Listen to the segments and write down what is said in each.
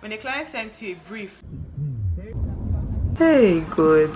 when a client sends you a brief. Hey, good.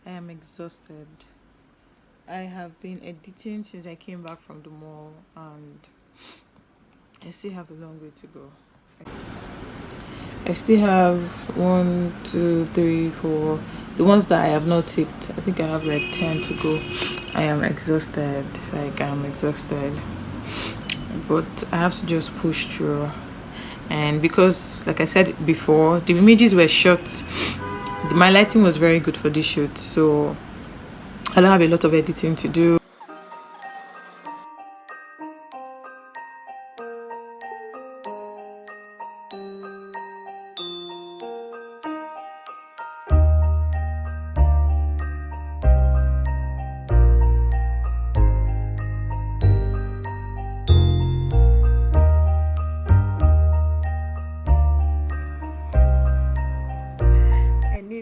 I am exhausted. I have been editing since I came back from the mall and I still have a long way to go. I still have 1, 2, 3, 4. The ones that I have not ticked, I think I have like 10 to go. I am exhausted. I'm exhausted. But I have to just push through. And because, like I said before, the images were shot. My lighting was very good for this shoot, so I don't have a lot of editing to do.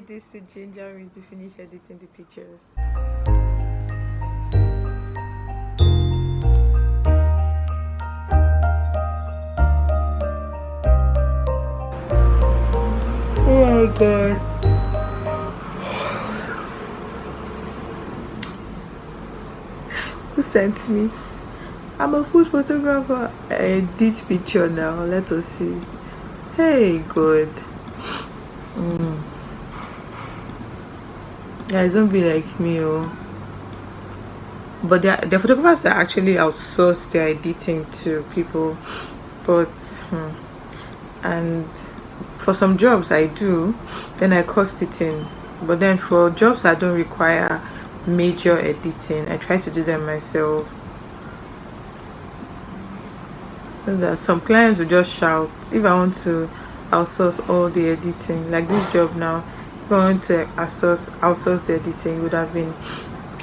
This to ginger me to finish editing the pictures. Oh my god. Who sent me? I'm a food photographer. I edit picture now. Let us see. Hey, good. Guys, don't be like me, oh. But the photographers that actually outsource their editing to people. But and for some jobs I do, then I cost it in. But then for jobs that don't require major editing, I try to do them myself. That some clients will just shout if I want to outsource all the editing, like this job now. If I want to outsource the editing, it would have been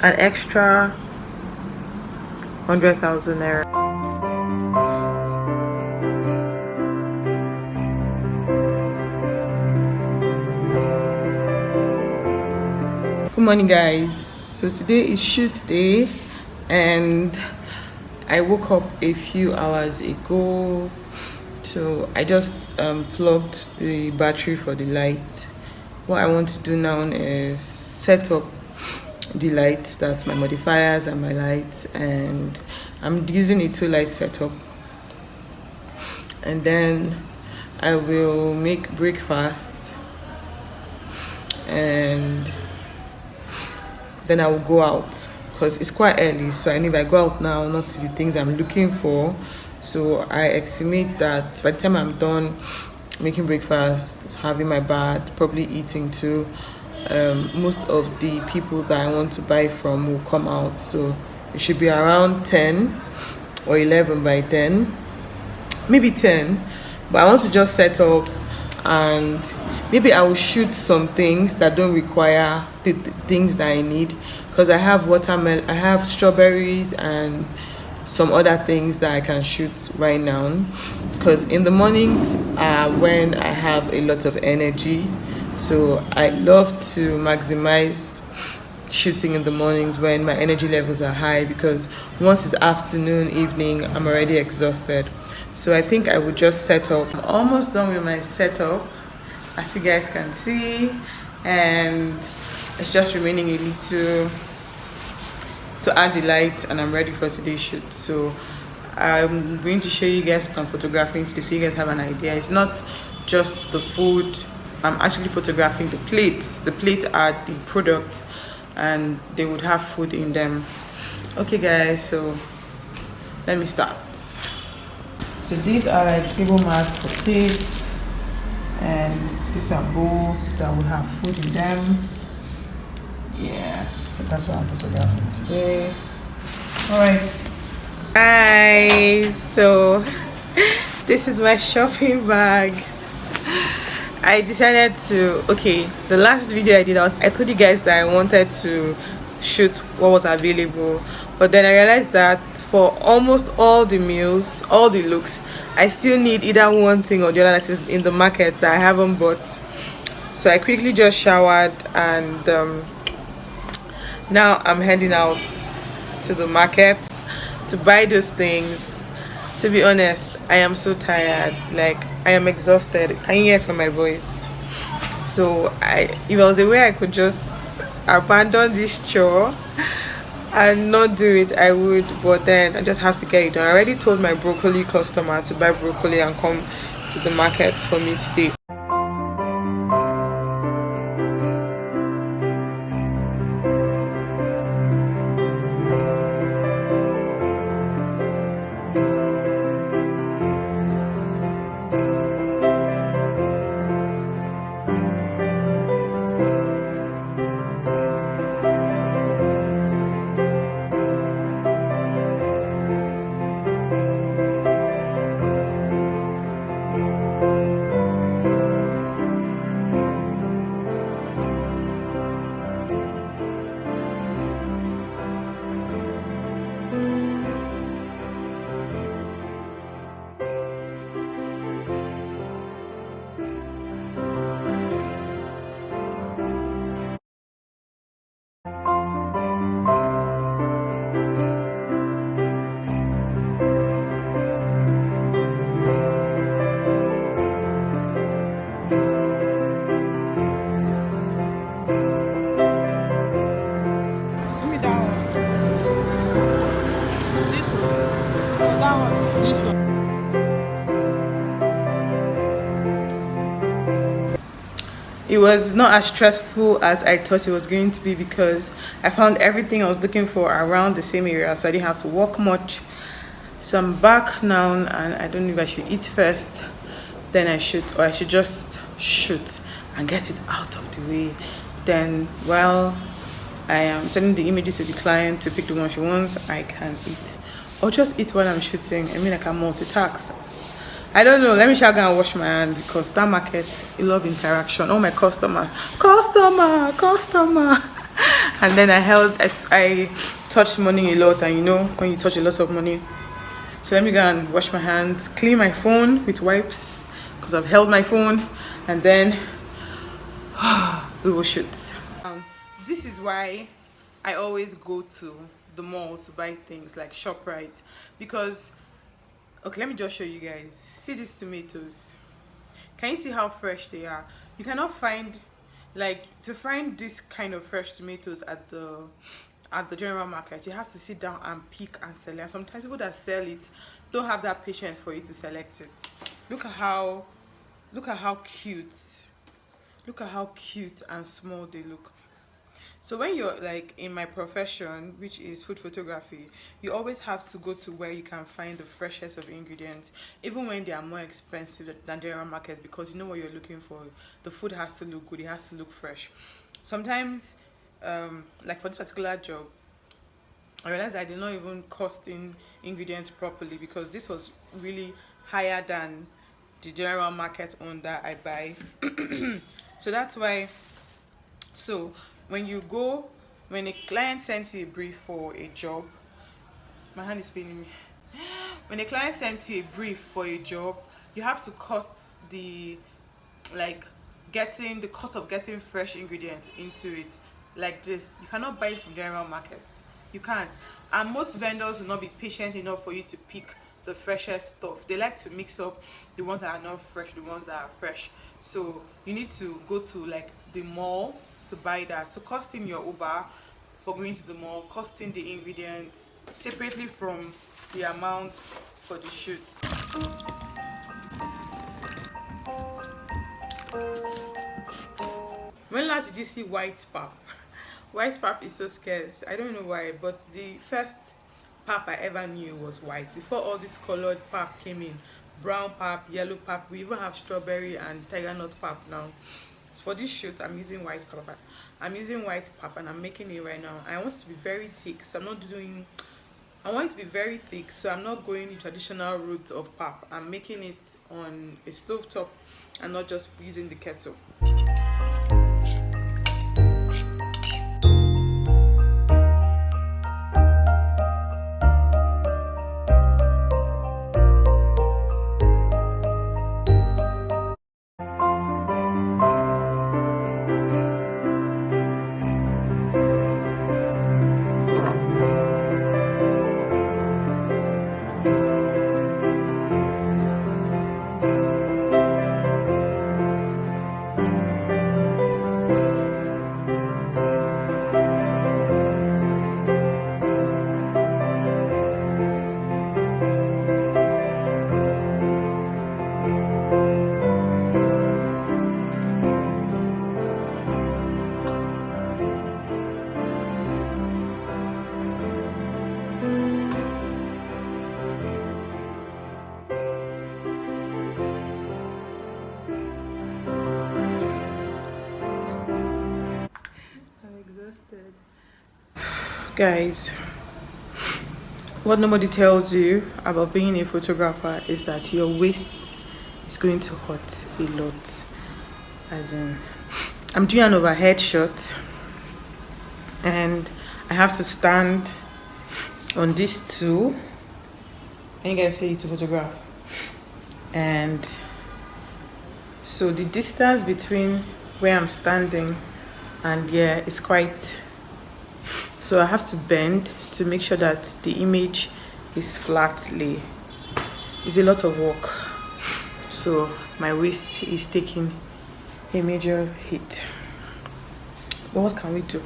an extra 100,000 naira. Good morning, guys. So today is shoot day and I woke up a few hours ago, so I just plugged the battery for the light. What I want to do now is set up the lights, that's my modifiers and my lights, and I'm using a 2-light setup. And then I will make breakfast and then I will go out because it's quite early, so I know if I go out now I'll not see the things I'm looking for. So I estimate that by the time I'm done making breakfast, having my bath, probably eating too, most of the people that I want to buy from will come out, so it should be around 10 or 11 by then, maybe 10. But I want to just set up and maybe I will shoot some things that don't require the things that I need, because I have watermelon, I have strawberries and some other things that I can shoot right now, because in the mornings are when I have a lot of energy, so I love to maximize shooting in the mornings when my energy levels are high, because once it's afternoon, evening, I'm already exhausted. So I think I would just set up. I'm almost done with my setup, as you guys can see, and it's just remaining a little to add the light and I'm ready for today's shoot. So I'm going to show you guys what I'm photographing to, so you guys have an idea. It's not just the food I'm actually photographing the plates. The plates are the product and they would have food in them. Okay guys, so let me start. So these are like table mats for plates, and these are bowls that will have food in them. Yeah, so that's what I'm photographing today. All right guys, so this is my shopping bag. I decided to, okay, the last video I did, I told you guys that I wanted to shoot what was available, but then I realized that for almost all the meals, all the looks, I still need either one thing or the other that is in the market that I haven't bought. So I quickly just showered, and now I'm heading out to the market to buy those things. To be honest, I am so tired, like I am exhausted. Can you hear from my voice? So if there was a way I could just abandon this chore and not do it, I would, but then I just have to get it done. I already told my broccoli customer to buy broccoli and come to the market for me today. It was not as stressful as I thought it was going to be because I found everything I was looking for around the same area, so I didn't have to walk much. So I'm back now, and I don't know if I should eat first, then I should, or I should just shoot and get it out of the way. Then while I am sending the images to the client to pick the one she wants, I can eat, or just eat while I'm shooting. I mean, I can multitask. I don't know. Let me shall go and wash my hand because that market, I love interaction. Oh, my customer, and then I touched money a lot, and you know when you touch a lot of money. So let me go and wash my hands, clean my phone with wipes because I've held my phone, and then we will shoot. This is why I always go to the mall to buy things like ShopRite, because okay, let me just show you guys. See these tomatoes? Can you see how fresh they are? You cannot find, like, to find this kind of fresh tomatoes at the general market, you have to sit down and pick and select. Sometimes people that sell it don't have that patience for you to select it. Look at how cute. Look at how cute and small they look. So when you're like in my profession, which is food photography, you always have to go to where you can find the freshest of ingredients, even when they are more expensive than general markets, because you know what you're looking for. The food has to look good, it has to look fresh. Sometimes, like for this particular job, I realized I did not even costing ingredients properly because this was really higher than the general market one that I buy. So that's why. So when a client sends you a brief for a job, my hand is paining me. When a client sends you a brief for a job, you have to cost the cost of getting fresh ingredients into it. Like this, you cannot buy it from general markets. You can't. And most vendors will not be patient enough for you to pick the freshest stuff. They like to mix up the ones that are not fresh, the ones that are fresh. So you need to go to like the mall to buy that. So costing your Uber for going to the mall, costing the ingredients separately from the amount for the shoot. how did you see white pap? White pap is so scarce. I don't know why, but the first pap I ever knew was white. Before all this colored pap came in, brown pap, yellow pap, we even have strawberry and tiger nut pap now. For this shoot, I'm using white pap. I'm using white pap and I'm making it right now. I want it to be very thick, so I want it to be very thick, so I'm not going the traditional route of pap. I'm making it on a stove top and not just using the kettle. Guys, what nobody tells you about being a photographer is that your waist is going to hurt a lot. As in, I'm doing an overhead shot and I have to stand on this tool, and you guys see it to photograph. And so the distance between where I'm standing and here is quite, so I have to bend to make sure that the image is flatly. It's a lot of work, so my waist is taking a major hit, but what can we do?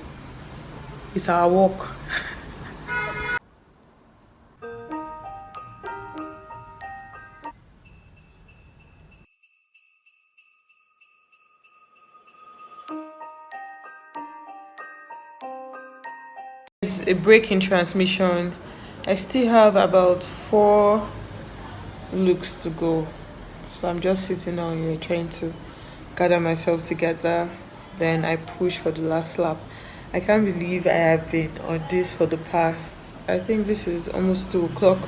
It's our work. It's a break in transmission. I still have about 4 looks to go, so I'm just sitting down here trying to gather myself together. Then I push for the last lap. I can't believe I have been on this for the past, I think this is almost 2 o'clock.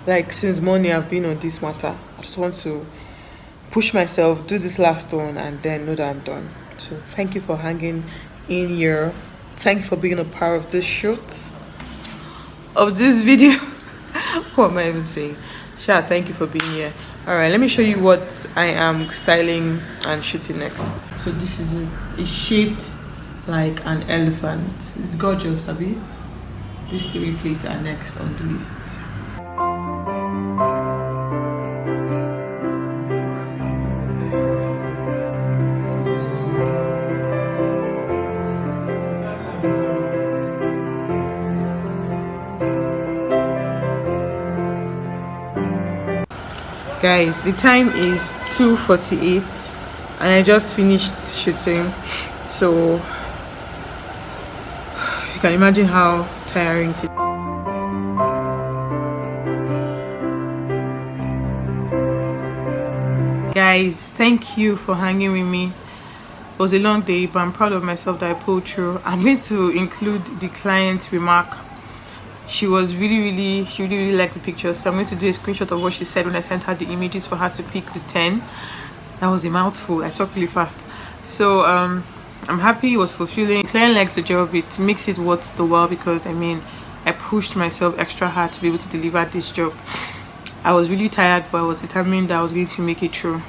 Like since morning I've been on this matter. I just want to push myself, do this last one, and then know that I'm done. So thank you for hanging in here. Thank you for being a part of this shoot, of this video. What am I even saying? Sha, thank you for being here. All right, let me show you what I am styling and shooting next. So this is it. It's shaped like an elephant. It's gorgeous, Abby. These 3 plates are next on the list. Guys, the time is 2:48 and I just finished shooting, so you can imagine how tiring it is. Guys, thank you for hanging with me. It was a long day, but I'm proud of myself that I pulled through. I'm going to include the client's remark. She really liked the picture, so I'm going to do a screenshot of what she said when I sent her the images for her to pick the 10. That was a mouthful. I talk really fast. So I'm happy. It was fulfilling. The client likes the job. It makes it worth the while, because I mean, I pushed myself extra hard to be able to deliver this job. I was really tired, but I was determined that I was going to make it through.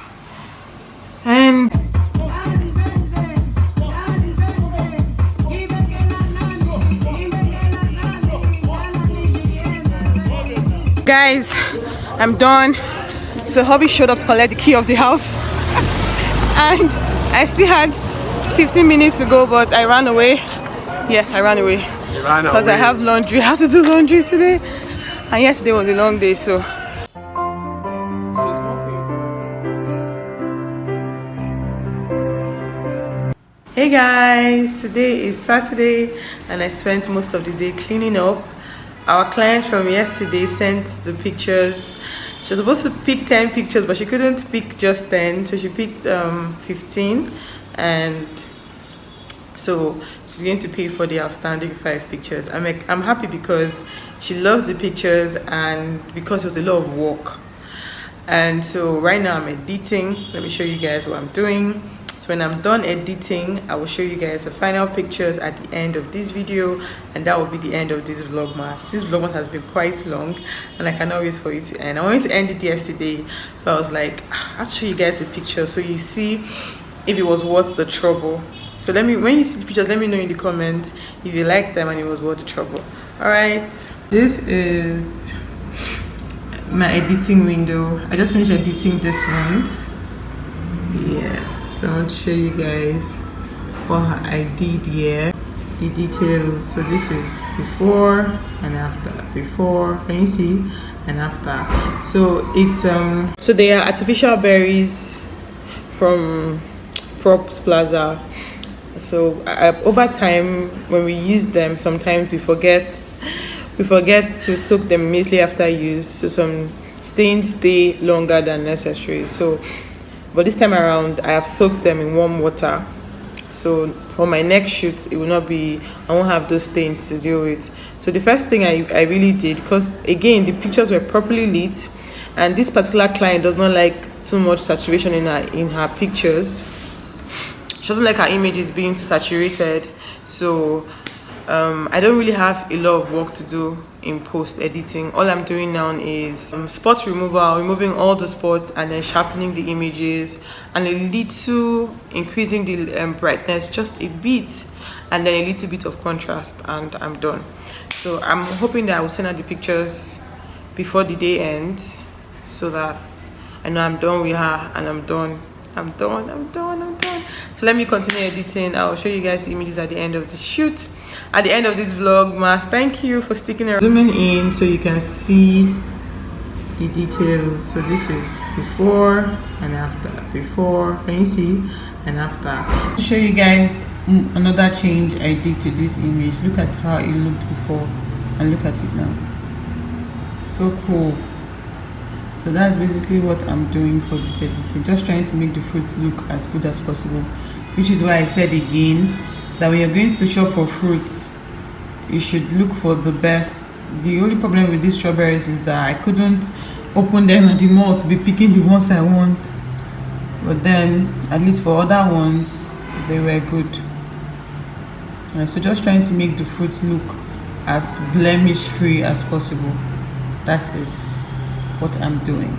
And guys, I'm done. So hubby showed up to collect the key of the house and I still had 15 minutes to go, but I ran away. Yes, I ran away because I have laundry. I have to do laundry today, and yesterday was a long day. So Hey guys, today is Saturday and I spent most of the day cleaning up. Our client from yesterday sent the pictures. She was supposed to pick 10 pictures, but she couldn't pick just 10, so she picked 15, and so she's going to pay for the outstanding 5 pictures. I'm happy because she loves the pictures and because it was a lot of work. And so right now I'm editing. Let me show you guys what I'm doing. So when I'm done editing, I will show you guys the final pictures at the end of this video, and that will be the end of this vlogmas. This vlogmas has been quite long and I cannot wait for it to end. I wanted to end it yesterday, but I was like, I'll show you guys the picture so you see if it was worth the trouble. So when you see the pictures, let me know in the comments if you like them and it was worth the trouble. All right, this is my editing window. I just finished editing this month. Yeah, so I want to show you guys what I did here, the details. So this is before and after, before, can you see, and after. So it's so they are artificial berries from Props Plaza. So over time, when we use them, sometimes we forget to soak them immediately after use, so some stains stay longer than necessary. So but this time around I have soaked them in warm water, so for my next shoot I won't have those stains to deal with. So the first thing I really did, because again the pictures were properly lit and this particular client does not like too much saturation in her pictures. She doesn't like her images being too saturated, so I don't really have a lot of work to do in post editing. All I'm doing now is spot removal, removing all the spots and then sharpening the images and a little increasing the brightness just a bit, and then a little bit of contrast, and I'm done. So I'm hoping that I will send out the pictures before the day ends so that I know I'm done with her and I'm done. So let me continue editing. I'll show you guys the images at the end of the shoot, at the end of this vlogmas. Thank you for sticking around. Zooming in so you can see the details. So this is before and after, before, can you see, and after. I'll show you guys another change I did to this image. Look at how it looked before and look at it now. So cool. So that's basically what I'm doing for this editing, just trying to make the fruits look as good as possible, which is why I said again that when you're going to shop for fruits, you should look for the best. The only problem with these strawberries is that I couldn't open them at the mall to be picking the ones I want, but then at least for other ones they were good. So just trying to make the fruits look as blemish free as possible. That is what I'm doing.